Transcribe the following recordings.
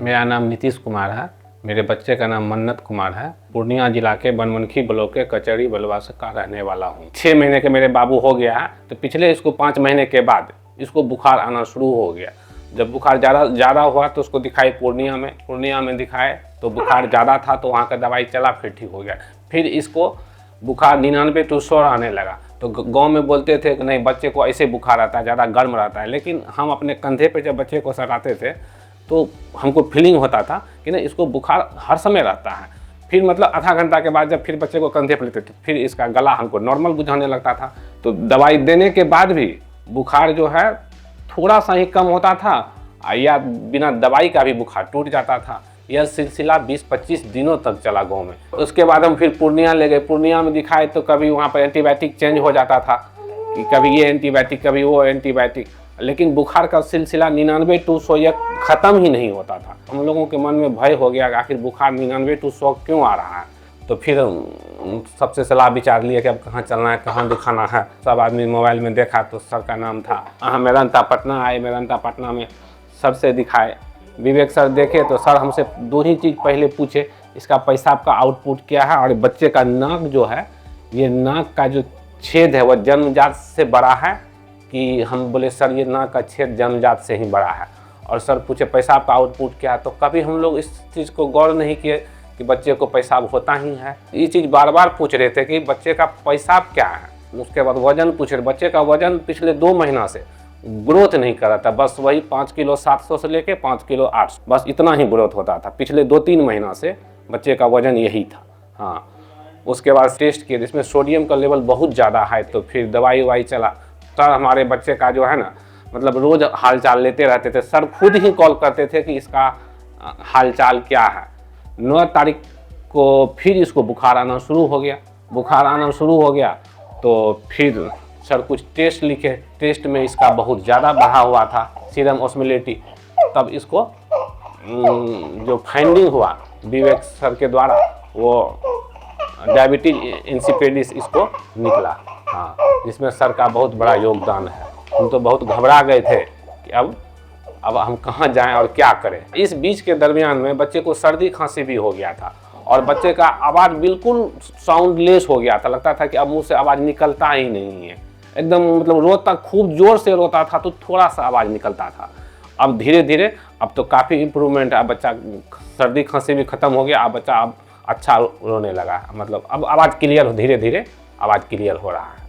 मेरा नाम नीतीश कुमार है। मेरे बच्चे का नाम मन्नत कुमार है। पूर्णिया जिला के बनमनखी ब्लॉक के कचहरी बलवास का रहने वाला हूँ। 6 महीने के मेरे बाबू हो गया है, तो पिछले इसको 5 महीने के बाद इसको बुखार आना शुरू हो गया। जब बुखार ज़्यादा हुआ तो उसको दिखाए पूर्णिया में दिखाए तो बुखार ज़्यादा था, तो वहाँ का दवाई चला, फिर ठीक हो गया। फिर इसको बुखार 99 to 100 आने लगा। तो गांव में बोलते थे कि नहीं, बच्चे को ऐसे बुखार आता है, ज़्यादा गर्म रहता है। लेकिन हम अपने कंधे पे जब बच्चे को सटाते थे तो हमको फीलिंग होता था कि नहीं, इसको बुखार हर समय रहता है। फिर मतलब आधा घंटा के बाद जब फिर बच्चे को कंधे पर लेते थे, फिर इसका गला हमको नॉर्मल बुझाने लगता था। तो दवाई देने के बाद भी बुखार जो है थोड़ा सा ही कम होता था, या बिना दवाई का भी बुखार टूट जाता था। यह सिलसिला 20-25 दिनों तक चला गांव में। उसके बाद हम फिर पूर्णिया ले गए। पूर्णिया में दिखाए तो कभी वहाँ पर एंटीबायोटिक चेंज हो जाता था, कि कभी ये एंटीबायोटिक कभी वो एंटीबायोटिक, लेकिन बुखार का सिलसिला 99 to 100 यह ख़त्म ही नहीं होता था। हम लोगों के मन में भय हो गया कि आखिर बुखार 99 to 100 क्यों आ रहा है। तो फिर सबसे सलाह विचार लिए कि अब कहाँ चलना है, कहाँ दिखाना है। सब आदमी मोबाइल में देखा तो सर का नाम था। मेरंता पटना आए। मेरंता पटना में सर से दिखाए। विवेक सर देखे तो सर हमसे 2 ही चीज़ पहले पूछे, इसका पेशाब का आउटपुट क्या है, और बच्चे का नाक जो है, ये नाक का जो छेद है वह जन्मजात से बड़ा है कि। हम बोले सर ये नाक का छेद जन्मजात से ही बड़ा है। और सर पूछे पेशाब का आउटपुट क्या है, तो कभी हम लोग इस चीज़ को गौर नहीं किए कि बच्चे को पेशाब होता ही है। ये चीज़ बार बार पूछ रहे थे कि बच्चे का पेशाब क्या है। उसके बाद वजन पूछ रहे। बच्चे का वजन पिछले 2 महीना से ग्रोथ नहीं कर रहा था, बस वही 5 किलो 700 से लेके 5 किलो 800, बस इतना ही ग्रोथ होता था। पिछले 2-3 महीना से बच्चे का वजन यही था। हाँ, उसके बाद टेस्ट किए, जिसमें सोडियम का लेवल बहुत ज़्यादा है। तो फिर दवाई चला। सर हमारे बच्चे का जो है ना, मतलब रोज़ हालचाल लेते रहते थे। सर खुद ही कॉल करते थे कि इसका हालचाल क्या है। 9 तारीख को फिर इसको बुखार आना शुरू हो गया। तो फिर सर कुछ टेस्ट लिखे। टेस्ट में इसका बहुत ज़्यादा बढ़ा हुआ था सीरम ऑस्मोलेटिक। तब इसको जो फाइंडिंग हुआ विवेक सर के द्वारा, वो डायबिटीज इंसिपिडिस इसको निकला। हाँ, जिसमें सर का बहुत बड़ा योगदान है। हम तो बहुत घबरा गए थे कि अब हम कहाँ जाएं और क्या करें। इस बीच के दरमियान में बच्चे को सर्दी खांसी भी हो गया था, और बच्चे का आवाज़ बिल्कुल साउंडलेस हो गया था। लगता था कि अब मुंह से आवाज़ निकलता ही नहीं है। एकदम मतलब रोता, खूब जोर से रोता था तो थोड़ा सा आवाज़ निकलता था। अब धीरे धीरे अब तो काफ़ी इम्प्रूवमेंट है। बच्चा सर्दी खांसी भी ख़त्म हो गया। अब बच्चा अब अच्छा रोने लगा। मतलब अब आवाज़ क्लियर, धीरे धीरे आवाज़ क्लियर हो रहा है।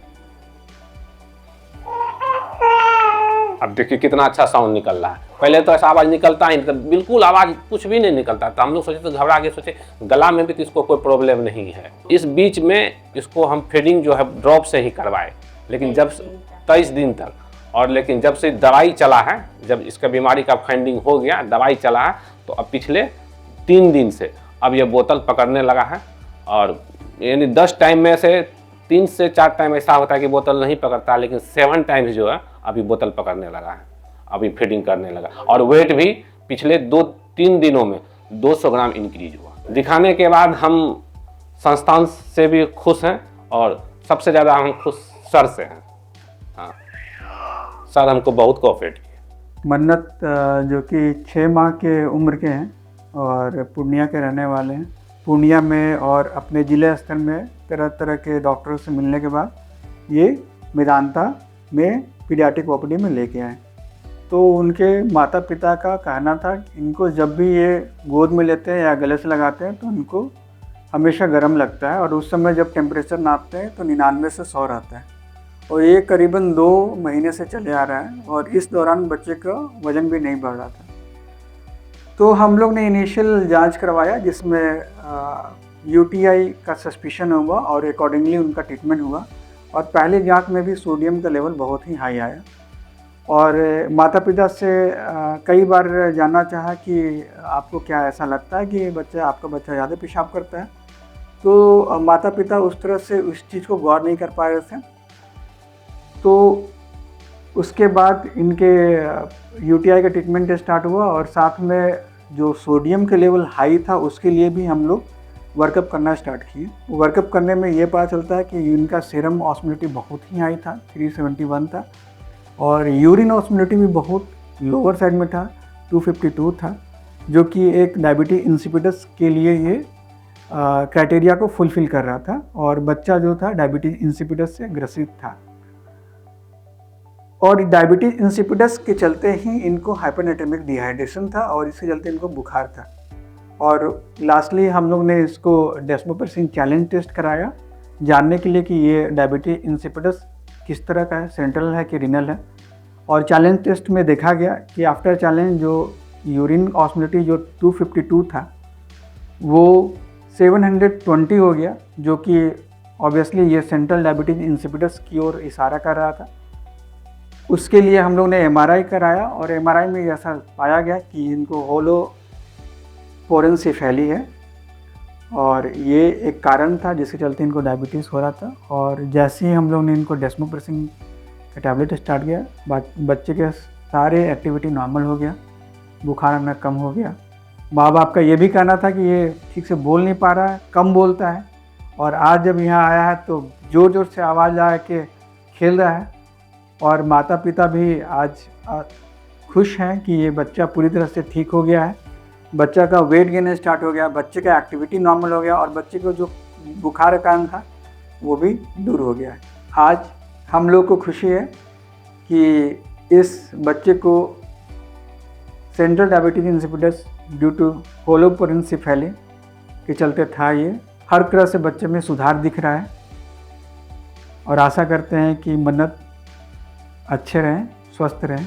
अब देखिए कितना अच्छा साउंड निकल रहा है। पहले तो ऐसा आवाज़ निकलता ही नहीं, बिल्कुल आवाज़ कुछ भी नहीं निकलता था। हम लोग सोचे तो घबरा के सोचे गला में भी तो इसको कोई प्रॉब्लम नहीं है। इस बीच में इसको हम फीडिंग जो है ड्रॉप से ही करवाए, लेकिन जब 23 दिन तक। और लेकिन जब से दवाई चला है, जब इसका बीमारी का फाइंडिंग हो गया, दवाई चला है, तो अब पिछले 3 दिन से अब ये बोतल पकड़ने लगा है। और यानी 10 टाइम में से 3 से 4 टाइम ऐसा होता है कि बोतल नहीं पकड़ता, लेकिन 7 टाइम्स जो है अभी बोतल पकड़ने लगा है, अभी फीडिंग करने लगा। और वेट भी पिछले 2-3 दिनों में 200 ग्राम इंक्रीज हुआ। दिखाने के बाद हम संस्थान से भी खुश हैं, और सबसे ज़्यादा हम खुश सर से हैं। हाँ, सर हमको बहुत कोऑपरेट किया। मन्नत जो कि 6 माह के उम्र के हैं और पूर्णिया के रहने वाले हैं। पूर्णिया में और अपने ज़िले स्तर में तरह तरह के डॉक्टरों से मिलने के बाद ये मेदांता में पीडियाट्रिक ओपीडी में लेके आए। तो उनके माता पिता का कहना था कि इनको जब भी ये गोद में लेते हैं या गले से लगाते हैं तो इनको हमेशा गर्म लगता है, और उस समय जब टेम्परेचर नापते हैं तो 99 से 100 रहता है। और ये करीबन 2 महीने से चले आ रहा है, और इस दौरान बच्चे का वज़न भी नहीं बढ़ रहा था। तो हम लोग ने इनिशियल जांच करवाया, जिसमें यूटीआई का सस्पिशन हुआ और अकॉर्डिंगली उनका ट्रीटमेंट हुआ। और पहली जांच में भी सोडियम का लेवल बहुत ही हाई आया। और माता पिता से कई बार जानना चाहा कि आपको क्या ऐसा लगता है कि आपका बच्चा ज़्यादा पेशाब करता है। तो माता पिता उस तरह से उस चीज़ को गौर नहीं कर पा रहे थे। तो उसके बाद इनके यूटीआई का ट्रीटमेंट स्टार्ट हुआ, और साथ में जो सोडियम के लेवल हाई था उसके लिए भी हम लोग वर्कअप करना स्टार्ट किए। वर्कअप करने में ये पता चलता है कि इनका सीरम ऑस्मोलेटिक बहुत ही हाई था, 371 था, और यूरिन ऑस्मोलेटिक भी बहुत लोअर साइड में था, 252 था। जो कि एक डायबिटीज इंसिपिडस के लिए ये क्राइटेरिया को फुलफिल कर रहा था, और बच्चा जो था डायबिटीज इंसिपिडस से ग्रसित था। और डायबिटीज इंसिपिडस के चलते ही इनको हाइपरनेट्रेमिक डिहाइड्रेशन था, और इसके चलते इनको बुखार था। और लास्टली हम लोग ने इसको डेस्मोप्रेसिन चैलेंज टेस्ट कराया, जानने के लिए कि ये डायबिटीज इंसिपिडस किस तरह का है, सेंट्रल है कि रीनल है। और चैलेंज टेस्ट में देखा गया कि आफ्टर चैलेंज जो यूरिन ऑस्मोलिटी जो 252 था वो 720 हो गया, जो कि ऑब्वियसली ये सेंट्रल डायबिटीज इंसिपिडस की ओर इशारा कर रहा था। उसके लिए हम लोग ने एमआरआई कराया, और एमआरआई में ऐसा पाया गया कि इनको होलो पोरेंसेफेली है, और ये एक कारण था जिसके चलते इनको डायबिटीज़ हो रहा था। और जैसे ही हम लोग ने इनको डेस्मोप्रेसिन का टैबलेट स्टार्ट किया, बच्चे के सारे एक्टिविटी नॉर्मल हो गया, बुखार आना कम हो गया। माँ बाप का ये भी कहना था कि ये ठीक से बोल नहीं पा रहा है, कम बोलता है, और आज जब यहाँ आया है तो ज़ोर ज़ोर से आवाज़ आ के खेल रहा है। और माता पिता भी आज खुश हैं कि ये बच्चा पूरी तरह से ठीक हो गया है, बच्चा का वेट गेन स्टार्ट हो गया, बच्चे का एक्टिविटी नॉर्मल हो गया, और बच्चे को जो बुखार का कारण था वो भी दूर हो गया है। आज हम लोग को खुशी है कि इस बच्चे को central diabetes insipidus due to holoprosencephaly के चलते था, ये हर तरह से बच्चे में सुधार दिख रहा है। और आशा करते हैं कि मन्नत अच्छे रहें, स्वस्थ रहें।